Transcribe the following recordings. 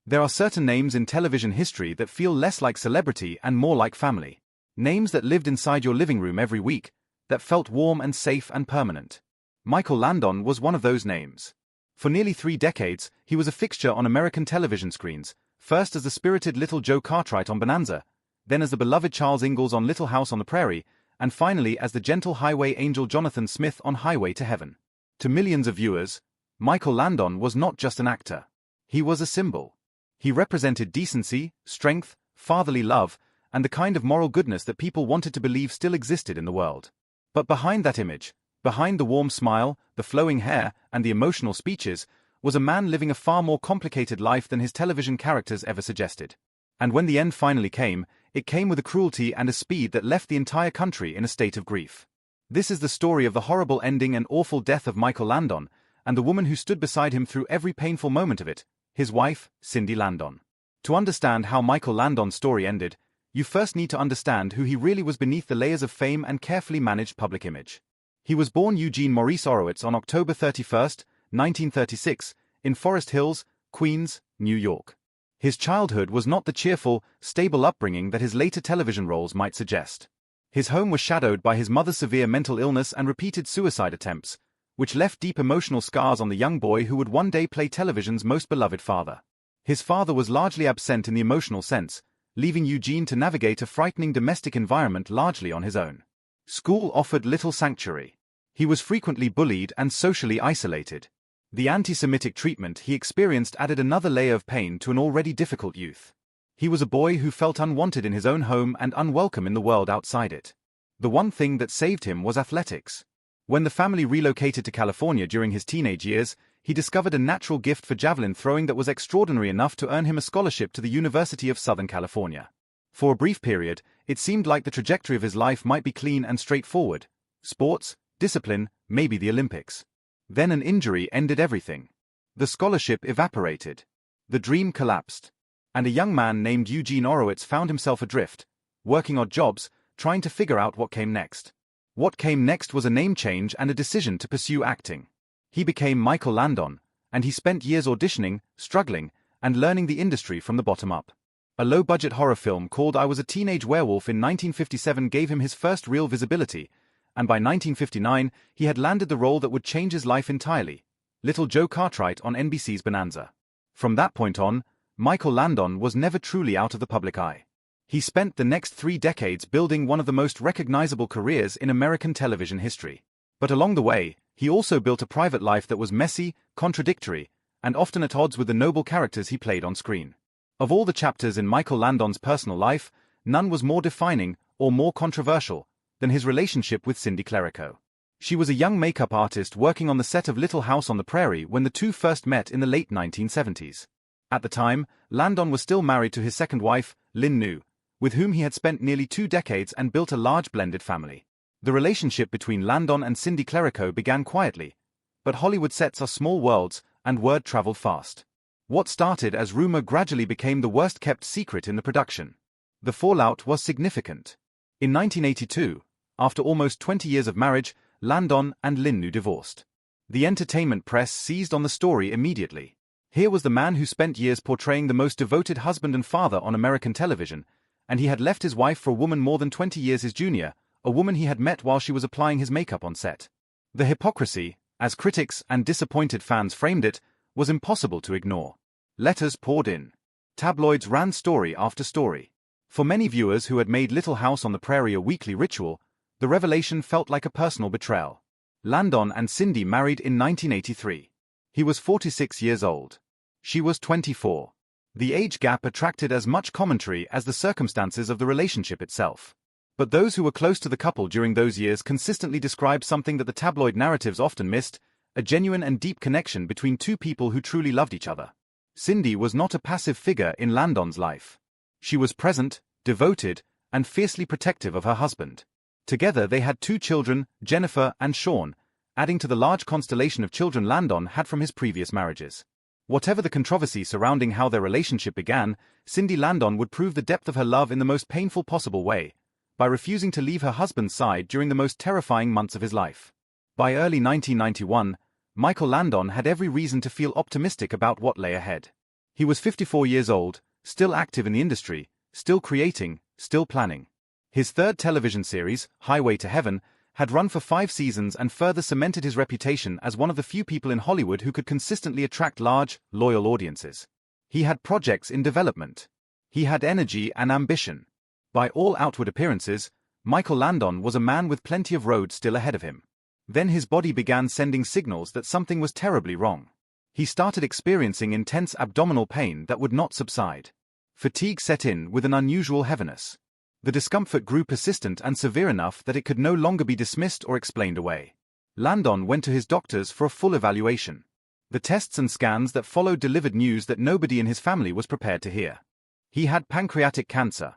There are certain names in television history that feel less like celebrity and more like family. Names that lived inside your living room every week, that felt warm and safe and permanent. Michael Landon was one of those names. For nearly 3 decades, he was a fixture on American television screens, first as the spirited little Joe Cartwright on Bonanza, then as the beloved Charles Ingalls on Little House on the Prairie, and finally as the gentle highway angel Jonathan Smith on Highway to Heaven. To millions of viewers, Michael Landon was not just an actor. He was a symbol. He represented decency, strength, fatherly love, and the kind of moral goodness that people wanted to believe still existed in the world. But behind that image, behind the warm smile, the flowing hair, and the emotional speeches, was a man living a far more complicated life than his television characters ever suggested. And when the end finally came, it came with a cruelty and a speed that left the entire country in a state of grief. This is the story of the horrible ending and awful death of Michael Landon, and the woman who stood beside him through every painful moment of it, his wife, Cindy Landon. To understand how Michael Landon's story ended, you first need to understand who he really was beneath the layers of fame and carefully managed public image. He was born Eugene Maurice Orowitz on October 31, 1936, in Forest Hills, Queens, New York. His childhood was not the cheerful, stable upbringing that his later television roles might suggest. His home was shadowed by his mother's severe mental illness and repeated suicide attempts, which left deep emotional scars on the young boy who would one day play television's most beloved father. His father was largely absent in the emotional sense, leaving Eugene to navigate a frightening domestic environment largely on his own. School offered little sanctuary. He was frequently bullied and socially isolated. The anti-Semitic treatment he experienced added another layer of pain to an already difficult youth. He was a boy who felt unwanted in his own home and unwelcome in the world outside it. The one thing that saved him was athletics. When the family relocated to California during his teenage years, he discovered a natural gift for javelin throwing that was extraordinary enough to earn him a scholarship to the University of Southern California. For a brief period, it seemed like the trajectory of his life might be clean and straightforward. Sports, discipline, maybe the Olympics. Then an injury ended everything. The scholarship evaporated. The dream collapsed. And a young man named Eugene Orowitz found himself adrift, working odd jobs, trying to figure out what came next. What came next was a name change and a decision to pursue acting. He became Michael Landon, and he spent years auditioning, struggling, and learning the industry from the bottom up. A low-budget horror film called I Was a Teenage Werewolf in 1957 gave him his first real visibility, and by 1959 he had landed the role that would change his life entirely, Little Joe Cartwright on NBC's Bonanza. From that point on, Michael Landon was never truly out of the public eye. He spent the next 3 decades building one of the most recognizable careers in American television history. But along the way, he also built a private life that was messy, contradictory, and often at odds with the noble characters he played on screen. Of all the chapters in Michael Landon's personal life, none was more defining or more controversial than his relationship with Cindy Clerico. She was a young makeup artist working on the set of Little House on the Prairie when the two first met in the late 1970s. At the time, Landon was still married to his second wife, Lynn New, with whom he had spent nearly 2 decades and built a large blended family. The relationship between Landon and Cindy Clerico began quietly, but Hollywood sets are small worlds, and word traveled fast. What started as rumor gradually became the worst-kept secret in the production. The fallout was significant. In 1982, after almost 20 years of marriage, Landon and Lynn New divorced. The entertainment press seized on the story immediately. Here was the man who spent years portraying the most devoted husband and father on American television, and he had left his wife for a woman more than 20 years his junior, a woman he had met while she was applying his makeup on set. The hypocrisy, as critics and disappointed fans framed it, was impossible to ignore. Letters poured in. Tabloids ran story after story. For many viewers who had made Little House on the Prairie a weekly ritual, the revelation felt like a personal betrayal. Landon and Cindy married in 1983. He was 46 years old. She was 24. The age gap attracted as much commentary as the circumstances of the relationship itself. But those who were close to the couple during those years consistently described something that the tabloid narratives often missed, a genuine and deep connection between two people who truly loved each other. Cindy was not a passive figure in Landon's life. She was present, devoted, and fiercely protective of her husband. Together they had 2 children, Jennifer and Sean, adding to the large constellation of children Landon had from his previous marriages. Whatever the controversy surrounding how their relationship began, Cindy Landon would prove the depth of her love in the most painful possible way, by refusing to leave her husband's side during the most terrifying months of his life. By early 1991, Michael Landon had every reason to feel optimistic about what lay ahead. He was 54 years old, still active in the industry, still creating, still planning. His third television series, Highway to Heaven, had run for 5 seasons and further cemented his reputation as one of the few people in Hollywood who could consistently attract large, loyal audiences. He had projects in development. He had energy and ambition. By all outward appearances, Michael Landon was a man with plenty of road still ahead of him. Then his body began sending signals that something was terribly wrong. He started experiencing intense abdominal pain that would not subside. Fatigue set in with an unusual heaviness. The discomfort grew persistent and severe enough that it could no longer be dismissed or explained away. Landon went to his doctors for a full evaluation. The tests and scans that followed delivered news that nobody in his family was prepared to hear. He had pancreatic cancer,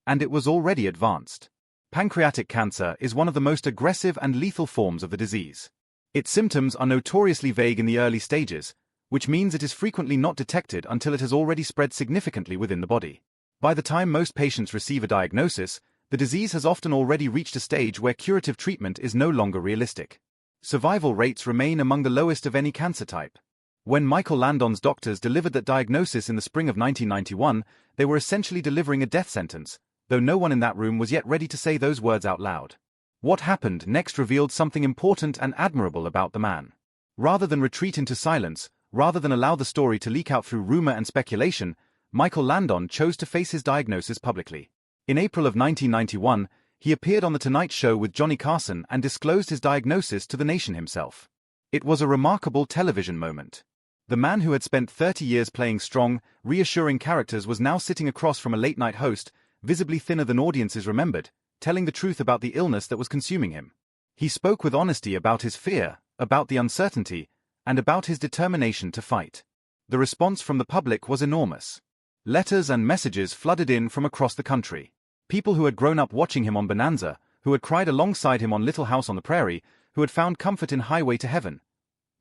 and it was already advanced. Pancreatic cancer is one of the most aggressive and lethal forms of the disease. Its symptoms are notoriously vague in the early stages, which means it is frequently not detected until it has already spread significantly within the body. By the time most patients receive a diagnosis, the disease has often already reached a stage where curative treatment is no longer realistic. Survival rates remain among the lowest of any cancer type. When Michael Landon's doctors delivered that diagnosis in the spring of 1991, they were essentially delivering a death sentence, though no one in that room was yet ready to say those words out loud. What happened next revealed something important and admirable about the man. Rather than retreat into silence, rather than allow the story to leak out through rumor and speculation, Michael Landon chose to face his diagnosis publicly. In April of 1991, he appeared on The Tonight Show with Johnny Carson and disclosed his diagnosis to the nation himself. It was a remarkable television moment. The man who had spent 30 years playing strong, reassuring characters was now sitting across from a late-night host, visibly thinner than audiences remembered, telling the truth about the illness that was consuming him. He spoke with honesty about his fear, about the uncertainty, and about his determination to fight. The response from the public was enormous. Letters and messages flooded in from across the country. People who had grown up watching him on Bonanza, who had cried alongside him on Little House on the Prairie, who had found comfort in Highway to Heaven.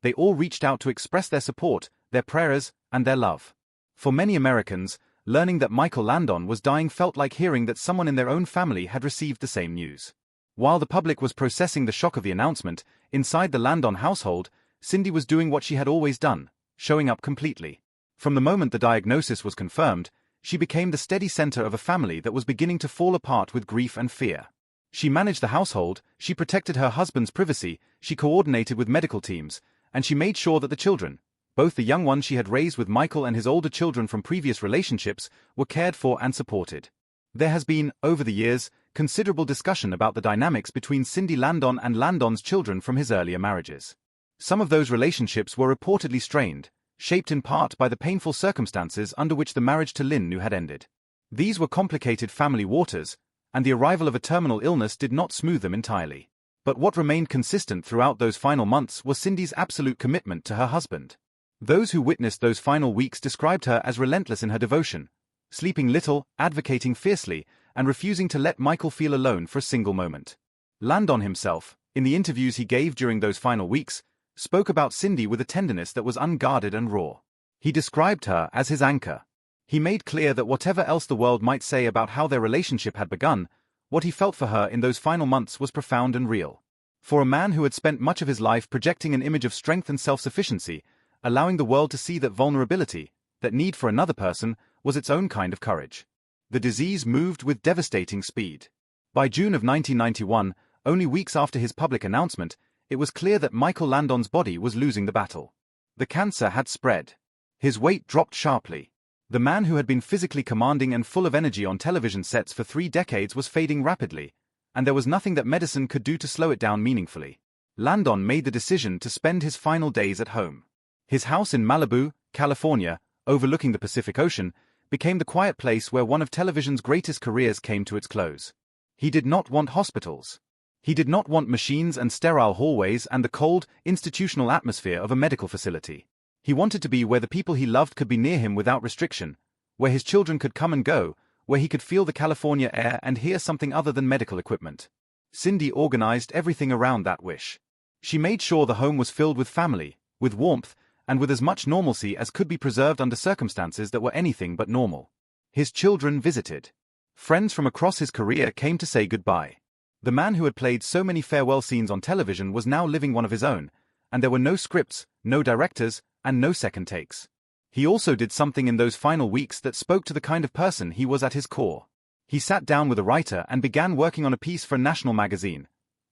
They all reached out to express their support, their prayers, and their love. For many Americans, learning that Michael Landon was dying felt like hearing that someone in their own family had received the same news. While the public was processing the shock of the announcement, inside the Landon household, Cindy was doing what she had always done, showing up completely. From the moment the diagnosis was confirmed, she became the steady center of a family that was beginning to fall apart with grief and fear. She managed the household, she protected her husband's privacy, she coordinated with medical teams, and she made sure that the children, both the young ones she had raised with Michael and his older children from previous relationships, were cared for and supported. There has been, over the years, considerable discussion about the dynamics between Cindy Landon and Landon's children from his earlier marriages. Some of those relationships were reportedly strained, shaped in part by the painful circumstances under which the marriage to Lynn had ended. These were complicated family waters, and the arrival of a terminal illness did not smooth them entirely. But what remained consistent throughout those final months was Cindy's absolute commitment to her husband. Those who witnessed those final weeks described her as relentless in her devotion, sleeping little, advocating fiercely, and refusing to let Michael feel alone for a single moment. Landon himself, in the interviews he gave during those final weeks, spoke about Cindy with a tenderness that was unguarded and raw. He described her as his anchor. He made clear that whatever else the world might say about how their relationship had begun, what he felt for her in those final months was profound and real. For a man who had spent much of his life projecting an image of strength and self-sufficiency, allowing the world to see that vulnerability, that need for another person, was its own kind of courage. The disease moved with devastating speed. By June of 1991, only weeks after his public announcement, it was clear that Michael Landon's body was losing the battle. The cancer had spread. His weight dropped sharply. The man who had been physically commanding and full of energy on television sets for 3 decades was fading rapidly, and there was nothing that medicine could do to slow it down meaningfully. Landon made the decision to spend his final days at home. His house in Malibu, California, overlooking the Pacific Ocean, became the quiet place where one of television's greatest careers came to its close. He did not want hospitals. He did not want machines and sterile hallways and the cold, institutional atmosphere of a medical facility. He wanted to be where the people he loved could be near him without restriction, where his children could come and go, where he could feel the California air and hear something other than medical equipment. Cindy organized everything around that wish. She made sure the home was filled with family, with warmth, and with as much normalcy as could be preserved under circumstances that were anything but normal. His children visited. Friends from across his career came to say goodbye. The man who had played so many farewell scenes on television was now living one of his own, and there were no scripts, no directors, and no second takes. He also did something in those final weeks that spoke to the kind of person he was at his core. He sat down with a writer and began working on a piece for a national magazine,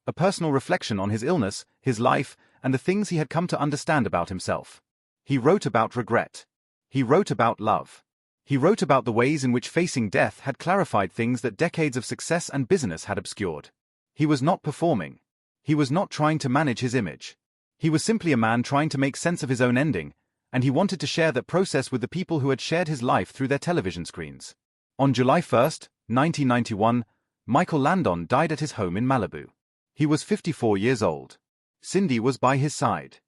a personal reflection on his illness, his life, and the things he had come to understand about himself. He wrote about regret. He wrote about love. He wrote about the ways in which facing death had clarified things that decades of success and business had obscured. He was not performing. He was not trying to manage his image. He was simply a man trying to make sense of his own ending, and he wanted to share that process with the people who had shared his life through their television screens. On July 1, 1991, Michael Landon died at his home in Malibu. He was 54 years old. Cindy was by his side.